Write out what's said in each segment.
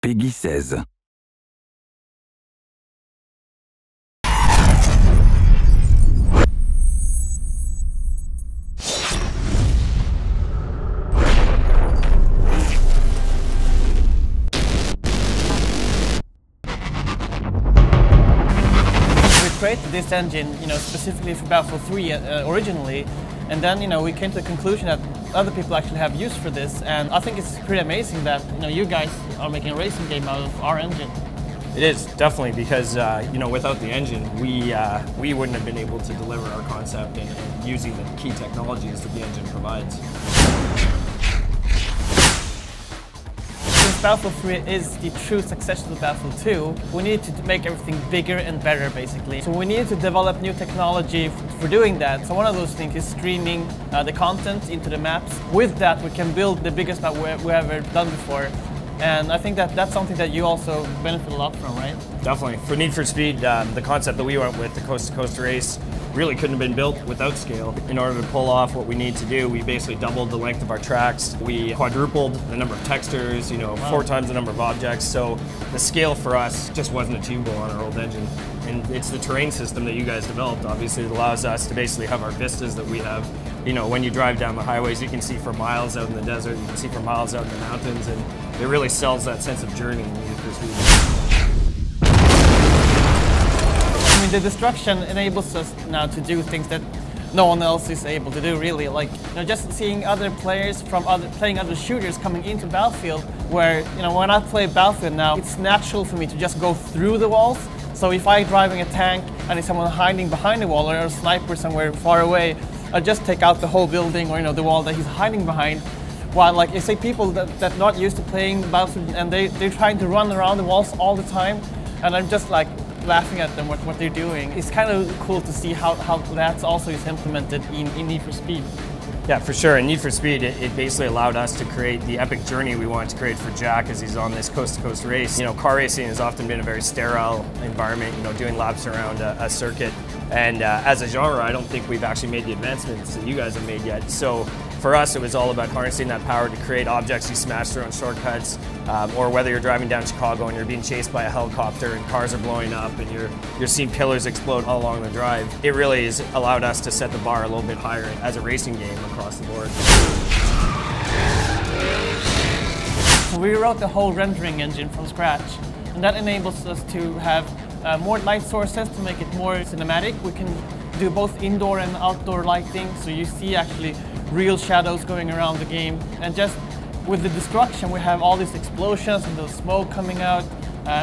Peggy 16. Created this engine, specifically for Battlefield 3 originally, and then, we came to the conclusion that other people actually have use for this, and I think it's pretty amazing that, you guys are making a racing game out of our engine. It is, definitely, because, without the engine, we wouldn't have been able to deliver our concept and using the key technologies that the engine provides. Since Battlefield 3 is the true successor to Battlefield 2, we needed to make everything bigger and better, basically. So we needed to develop new technology for doing that. So one of those things is streaming the content into the maps. With that, we can build the biggest map we've ever done before. And I think that that's something that you also benefit a lot from, right? Definitely. For Need for Speed, the concept that we went with, the coast-to-coast race, really couldn't have been built without scale. In order to pull off what we need to do, we basically doubled the length of our tracks. We quadrupled the number of textures, wow. 4 times the number of objects. So the scale for us just wasn't achievable on our old engine. And it's the terrain system that you guys developed, obviously, that allows us to basically have our vistas that we have. When you drive down the highways, you can see for miles out in the desert, you can see for miles out in the mountains, and it really sells that sense of journey in Need for Speed. The destruction enables us now to do things that no one else is able to do, really. Like, just seeing other players from playing other shooters coming into Battlefield, where, when I play Battlefield now, it's natural for me to just go through the walls. So if I'm driving a tank and there's someone hiding behind the wall or a sniper somewhere far away, I just take out the whole building or, the wall that he's hiding behind. While, like, you say people that not used to playing Battlefield and they're trying to run around the walls all the time, and I'm just like laughing at them what they're doing. It's kind of cool to see how that also is implemented in Need for Speed. Yeah, for sure. In Need for Speed, it basically allowed us to create the epic journey we wanted to create for Jack as he's on this coast-to-coast race. Car racing has often been a very sterile environment, doing laps around a circuit. And as a genre, I don't think we've actually made the advancements that you guys have made yet. So for us, it was all about harnessing that power to create objects you smash through on shortcuts, or whether you're driving down Chicago and you're being chased by a helicopter and cars are blowing up and you're seeing pillars explode all along the drive. It really has allowed us to set the bar a little bit higher as a racing game across the board. So we wrote the whole rendering engine from scratch, and that enables us to have more light sources to make it more cinematic. We can do both indoor and outdoor lighting, so you see actually real shadows going around the game. And just with the destruction, we have all these explosions and the smoke coming out.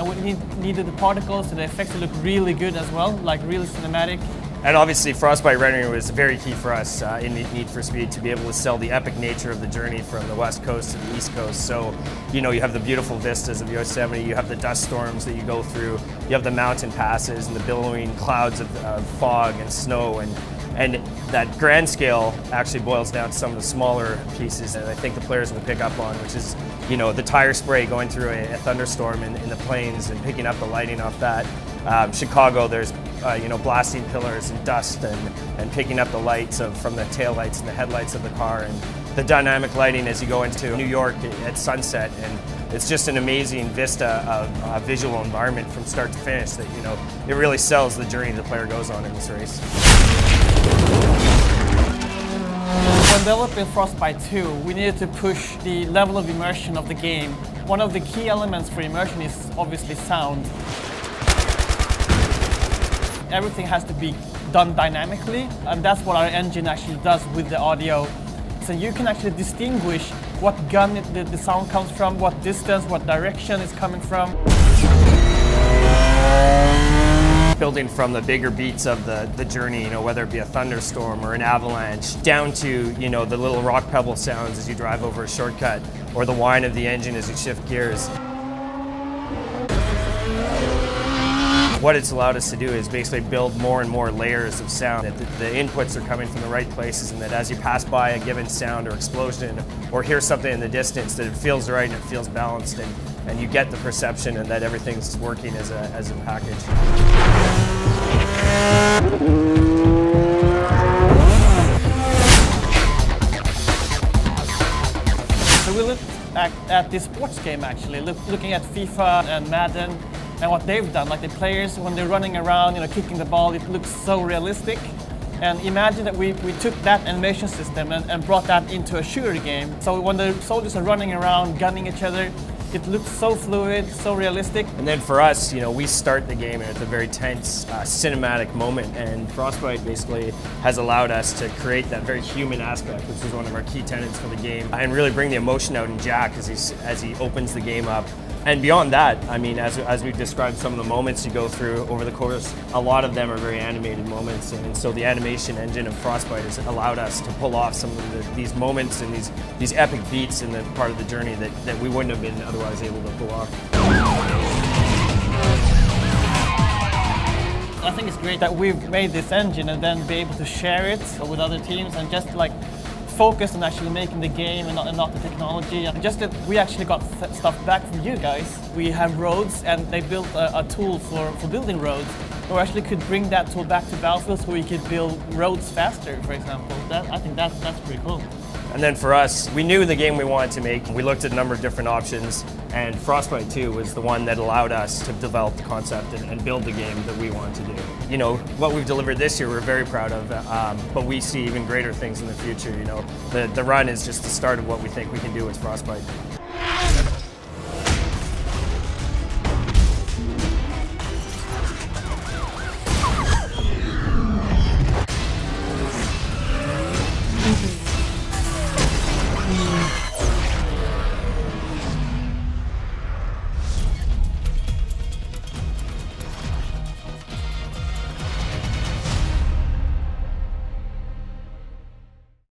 We needed the particles, so the effects look really good as well, like really cinematic. And obviously, Frostbite rendering was very key for us in Need for Speed to be able to sell the epic nature of the journey from the West Coast to the East Coast. So, you have the beautiful vistas of Yosemite, you have the dust storms that you go through, you have the mountain passes and the billowing clouds of fog and snow, and that grand scale actually boils down to some of the smaller pieces that I think the players will pick up on, which is, the tire spray going through a thunderstorm in the plains and picking up the lighting off that. Chicago, there's blasting pillars and dust and picking up the lights from the taillights and the headlights of the car, and the dynamic lighting as you go into New York at sunset. And it's just an amazing vista of visual environment from start to finish that, it really sells the journey the player goes on in this race. When developing Frostbite 2, we needed to push the level of immersion of the game. One of the key elements for immersion is obviously sound. Everything has to be done dynamically, and that's what our engine actually does with the audio. So you can actually distinguish what gun the sound comes from, what distance, what direction it's coming from. Building from the bigger beats of the journey, whether it be a thunderstorm or an avalanche, down to, the little rock pebble sounds as you drive over a shortcut, or the whine of the engine as you shift gears. What it's allowed us to do is basically build more and more layers of sound, that the inputs are coming from the right places, and that as you pass by a given sound or explosion or hear something in the distance, that it feels right and it feels balanced, and you get the perception and that everything's working as a package. So we looked at this sports game actually, looking at FIFA and Madden and what they've done. Like the players, when they're running around, kicking the ball, it looks so realistic. And imagine that we took that animation system and brought that into a shooter game. So when the soldiers are running around, gunning each other, it looks so fluid, so realistic. And then for us, we start the game at a very tense, cinematic moment, and Frostbite basically has allowed us to create that very human aspect, which is one of our key tenets for the game, and really bring the emotion out in Jack as he opens the game up. And beyond that, I mean, as we've described some of the moments you go through over the course, a lot of them are very animated moments, and so the animation engine of Frostbite has allowed us to pull off some of these moments and these epic beats in the part of the journey that we wouldn't have been otherwise able to pull off. I think it's great that we've made this engine and then be able to share it with other teams and just like focus on actually making the game and not the technology. Just that we actually got stuff back from you guys. We have roads, and they built a tool for building roads. We actually could bring that tool back to Battlefield so we could build roads faster, for example. I think that's pretty cool. And then for us, we knew the game we wanted to make. We looked at a number of different options, and Frostbite 2 was the one that allowed us to develop the concept and build the game that we wanted to do. What we've delivered this year, we're very proud of, but we see even greater things in the future. The run is just the start of what we think we can do with Frostbite.